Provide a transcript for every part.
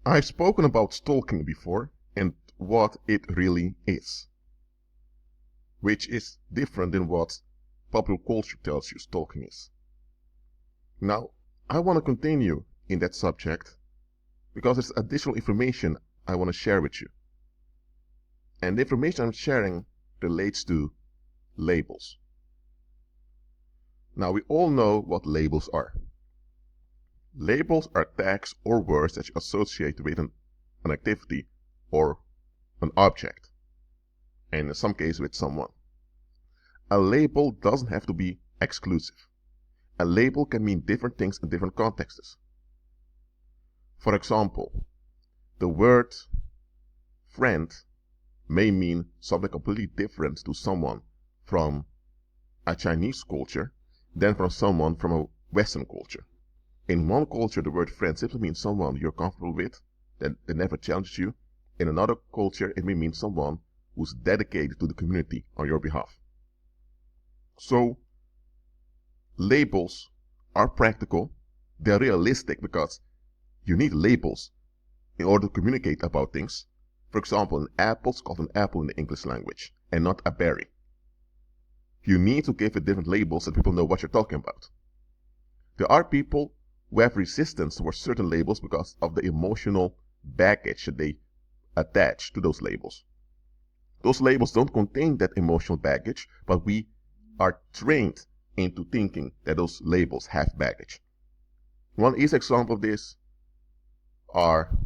I've spoken about stalking before and what it really is, which is different than what popular culture tells you stalking is. Now, I want to continue in that subject because there's additional information I want to share with you. And the information I'm sharing relates to labels. Now, we all know what labels are. Labels are tags or words that you associate with an activity or an object, and in some cases with someone. A label doesn't have to be exclusive. A label can mean different things in different contexts. For example, the word friend may mean something completely different to someone from a Chinese culture than from someone from a Western culture. In one culture, the word friend simply means someone you're comfortable with, that never challenges you. In another culture, it may mean someone who's dedicated to the community on your behalf. So, labels are practical. They're realistic because you need labels in order to communicate about things. For example, an apple is called an apple in the English language and not a berry. You need to give it different labels so people know what you're talking about. There are people who have resistance towards certain labels because of the emotional baggage that they attach to those labels. Those labels don't contain that emotional baggage, but we are trained into thinking that those labels have baggage. One easy example of this are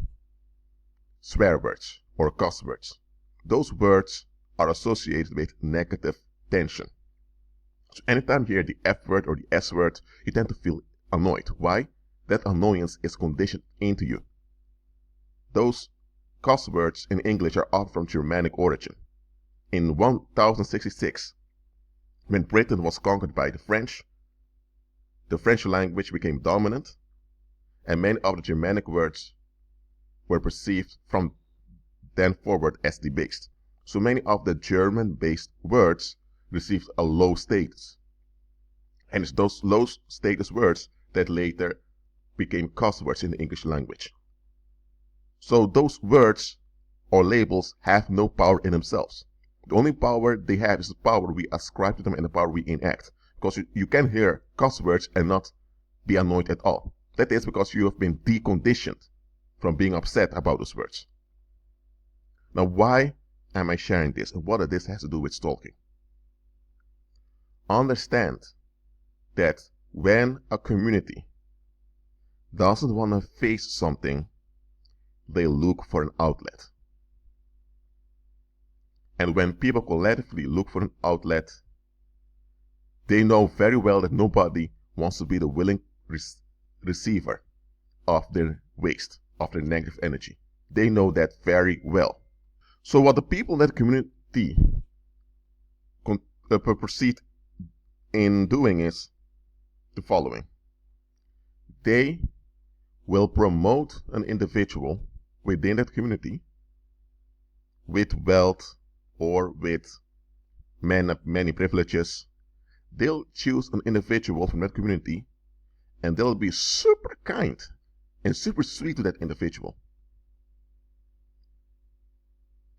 swear words or cuss words. Those words are associated with negative tension. So anytime you hear the F word or the S word, you tend to feel annoyed. Why? That annoyance is conditioned into you. Those cuss words in English are often from Germanic origin. In 1066, when Britain was conquered by the French language became dominant, and many of the Germanic words were perceived from then forward as debased. So many of the German-based words received a low status. And it's those low status words that later became cuss words in the English language. So those words or labels have no power in themselves. The only power they have is the power we ascribe to them and the power we enact. Because you can hear cuss words and not be annoyed at all. That is because you have been deconditioned from being upset about those words. Now, why am I sharing this and what this has to do with stalking? Understand that when a community doesn't want to face something, they look for an outlet. And when people collectively look for an outlet, they know very well that nobody wants to be the willing receiver of their waste, of their negative energy. They know that very well. So what the people in that community proceed in doing is the following. They will promote an individual within that community with wealth or with many privileges. They'll choose an individual from that community and they'll be super kind and super sweet to that individual.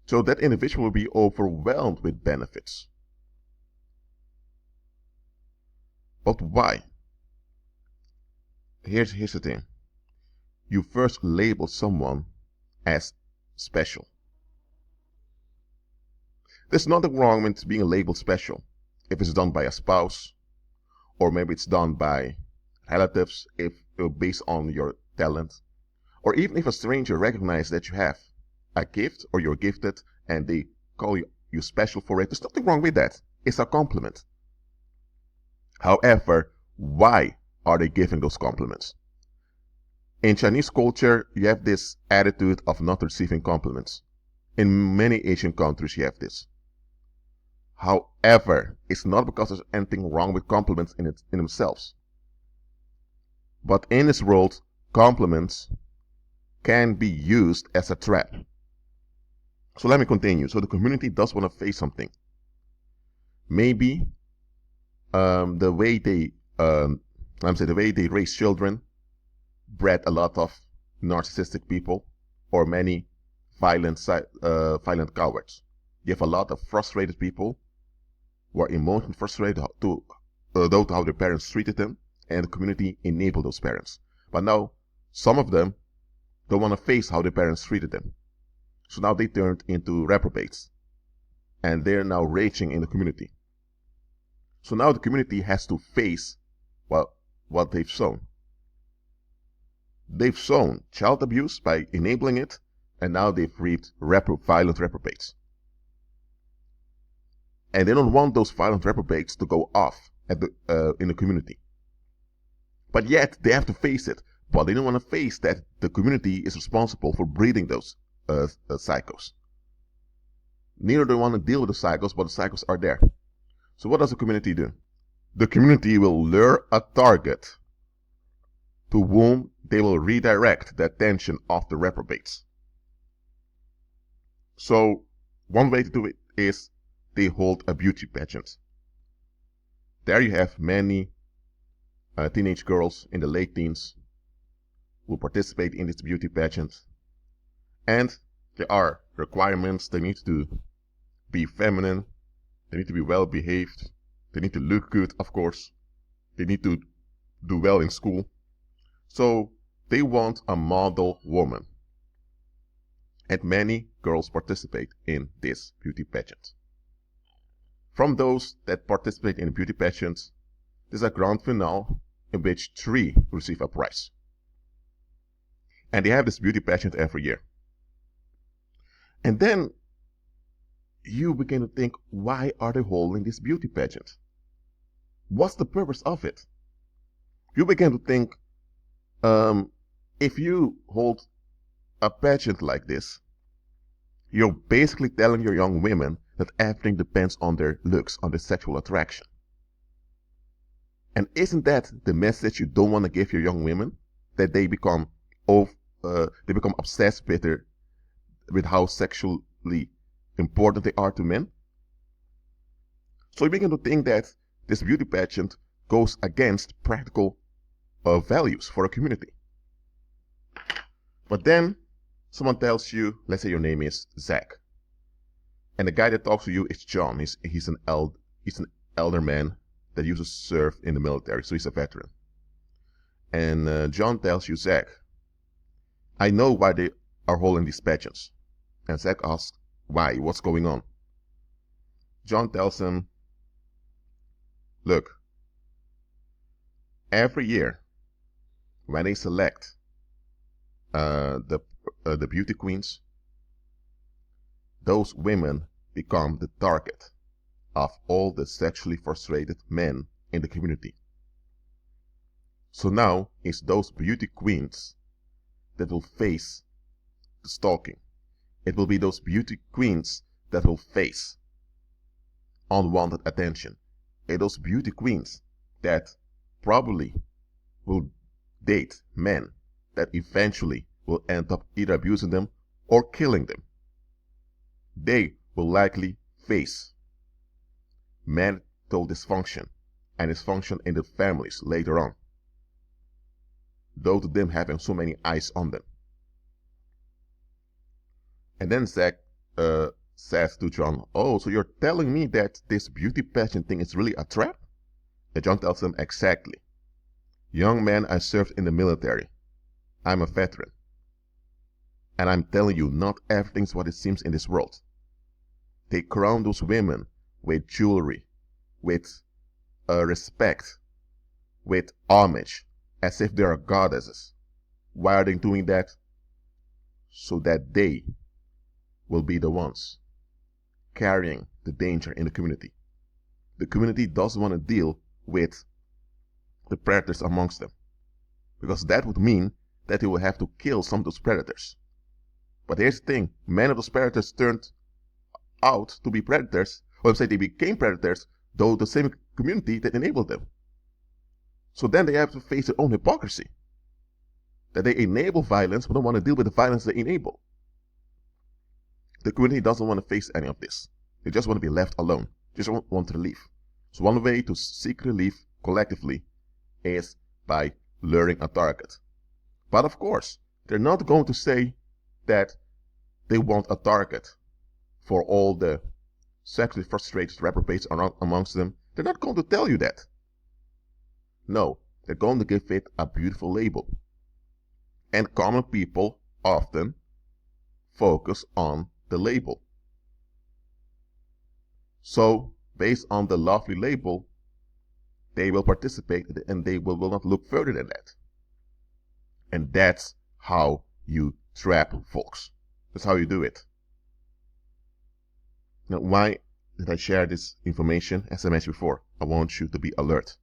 So that individual will be overwhelmed with benefits. But why? Here's the thing. You first label someone as special. There's nothing wrong with being labeled special if it's done by a spouse, or maybe it's done by relatives if based on your talent, or even if a stranger recognizes that you have a gift or you're gifted and they call you special for it. There's nothing wrong with that. It's a compliment. However, why are they giving those compliments? In Chinese culture, you have this attitude of not receiving compliments. In many Asian countries, you have this. However, it's not because there's anything wrong with compliments in themselves. But in this world, compliments can be used as a trap. So let me continue. So the community does want to face something. Maybe the way they raise children bred a lot of narcissistic people. or many violent cowards. You have a lot of frustrated people who are emotionally frustrated due to how their parents treated them, and the community enabled those parents. But now, some of them don't want to face how their parents treated them. So now they turned into reprobates, and they're now raging in the community. So now the community has to face what they've sown. They've sown child abuse by enabling it, and now they've reaped violent reprobates. And they don't want those violent reprobates to go off in the community. But yet they have to face it. But they don't want to face that the community is responsible for breeding those psychos. Neither do they want to deal with the psychos, but the psychos are there. So what does the community do? The community will lure a target to whom they will redirect the attention of the reprobates. So one way to do it is they hold a beauty pageant. There you have many teenage girls in the late teens who participate in this beauty pageant. And there are requirements. They need to be feminine. They need to be well behaved. They need to look good, of course. They need to do well in school. So they want a model woman. And many girls participate in this beauty pageant. From those that participate in the beauty pageant, there's a grand finale in which 3 receive a prize. And they have this beauty pageant every year. And then you begin to think, why are they holding this beauty pageant? What's the purpose of it? You begin to think, if you hold a pageant like this, you're basically telling your young women that everything depends on their looks, on their sexual attraction. And isn't that the message you don't want to give your young women? That they become obsessed with how sexually important they are to men? So you begin to think that this beauty pageant goes against practical values for a community. But then someone tells you, let's say your name is Zach, and the guy that talks to you is John. He's an elder man that used to serve in the military, so he's a veteran. And John tells you, Zach, I know why they are holding these pageants. And Zach asks, why? What's going on? John tells him, look, every year when they select the beauty queens, those women become the target of all the sexually frustrated men in the community. So now it's those beauty queens that will face the stalking. It will be those beauty queens that will face unwanted attention. And those beauty queens that probably will date men that eventually will end up either abusing them or killing them. They will likely face marital dysfunction and dysfunction in the families later on, due to them having so many eyes on them. And then Zach says to John, oh, so you're telling me that this beauty pageant thing is really a trap? And John tells him, exactly. Young man, I served in the military. I'm a veteran. And I'm telling you, not everything's what it seems in this world. They crown those women with jewelry, with respect, with homage, as if they are goddesses. Why are they doing that? So that they will be the ones carrying the danger in the community. The community doesn't want to deal with the predators amongst them, because that would mean that they will have to kill some of those predators. But here's the thing, many of those predators turned out to be predators, or say they became predators, though the same community that enabled them. So then they have to face their own hypocrisy, that they enable violence but don't want to deal with the violence they enable. The community doesn't want to face any of this. They just want to be left alone. They just want relief. So one way to seek relief collectively is by luring a target. But of course, they're not going to say that they want a target for all the sexually frustrated reprobates amongst them, they're not going to tell you that. No, they're going to give it a beautiful label. And common people often focus on the label. So, based on the lovely label, they will participate and they will not look further than that. And that's how you trap folks. That's how you do it. Now, why did I share this information? As I mentioned before, I want you to be alert.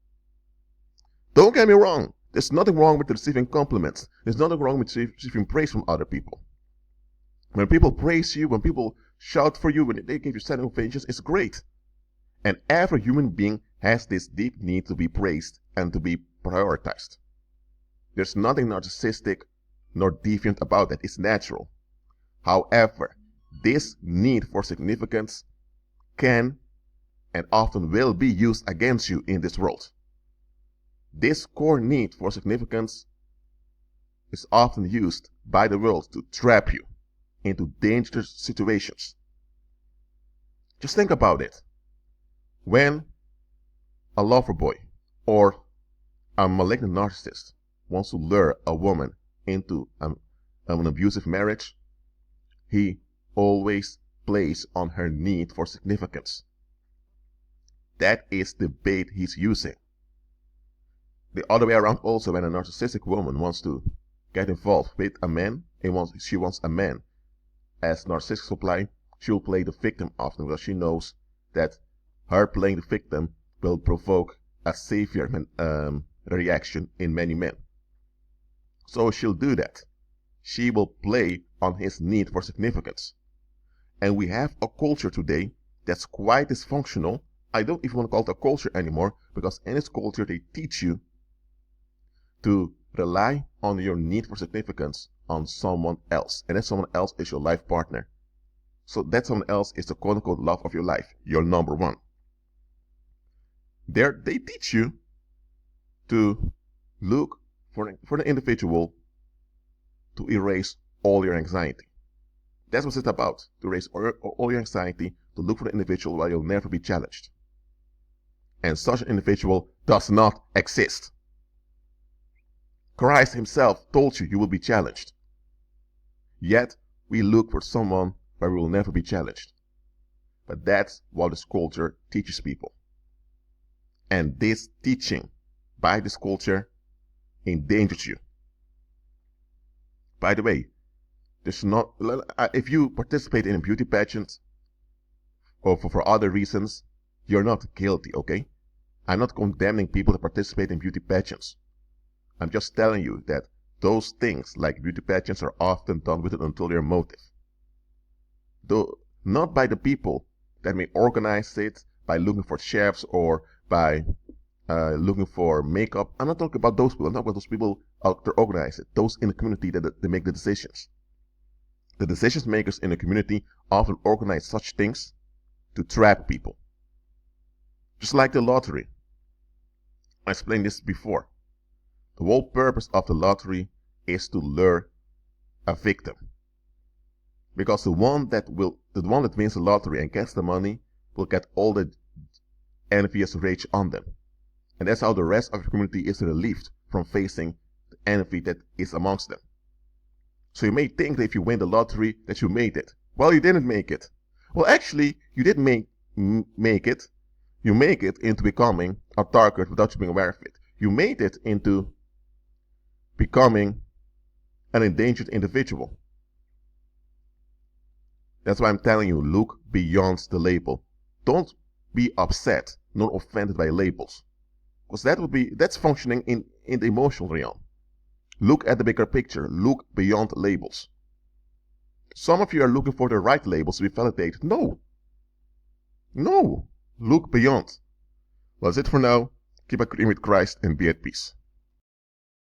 Don't get me wrong. There's nothing wrong with receiving compliments. There's nothing wrong with receiving praise from other people. When people praise you, when people shout for you, when they give you standing ovations, it's great. And every human being has this deep need to be praised and to be prioritized. There's nothing narcissistic nor deviant about that. It's natural. However, this need for significance can and often will be used against you in this world. This core need for significance is often used by the world to trap you into dangerous situations. Just think about it. When a lover boy or a malignant narcissist wants to lure a woman into an abusive marriage, he always plays on her need for significance. That is the bait he's using. The other way around also, when a narcissistic woman wants to get involved with a man, she wants a man as narcissistic supply, she will play the victim often because she knows that her playing the victim will provoke a severe reaction in many men. So she'll do that. She will play on his need for significance. And we have a culture today that's quite dysfunctional. I don't even want to call it a culture anymore, because in this culture they teach you to rely on your need for significance on someone else. And that someone else is your life partner. So that someone else is the quote-unquote love of your life, your number one. They teach you to look for the individual to erase all your anxiety. That's what it's about, to erase all your anxiety, to look for the individual while you'll never be challenged. And such an individual does not exist. Christ himself told you will be challenged. Yet, we look for someone where we will never be challenged. But that's what this culture teaches people. And this teaching by this culture endangers you. By the way, if you participate in a beauty pageant or for other reasons, you're not guilty, okay? I'm not condemning people to participate in beauty pageants. I'm just telling you that those things like beauty pageants are often done with an ulterior motive. Though not by the people that may organize it by looking for chefs or by looking for makeup. I'm not talking about those people. I'm talking about those people out there organize it. Those in the community that make the decisions. The decision makers in the community often organize such things to trap people. Just like the lottery. I explained this before. The whole purpose of the lottery is to lure a victim. Because the one that wins the lottery and gets the money will get all the envious rage on them. And that's how the rest of the community is relieved from facing the envy that is amongst them. So you may think that if you win the lottery that you made it. Well, you didn't make it. Well, actually, you did make it. You make it into becoming a target without you being aware of it. You made it into becoming an endangered individual. That's why I'm telling you, look beyond the label. Don't be upset nor offended by labels. Because that's functioning in the emotional realm. Look at the bigger picture. Look beyond labels. Some of you are looking for the right labels to be validated. No. Look beyond. Well, that's it for now. Keep agreeing with Christ and be at peace.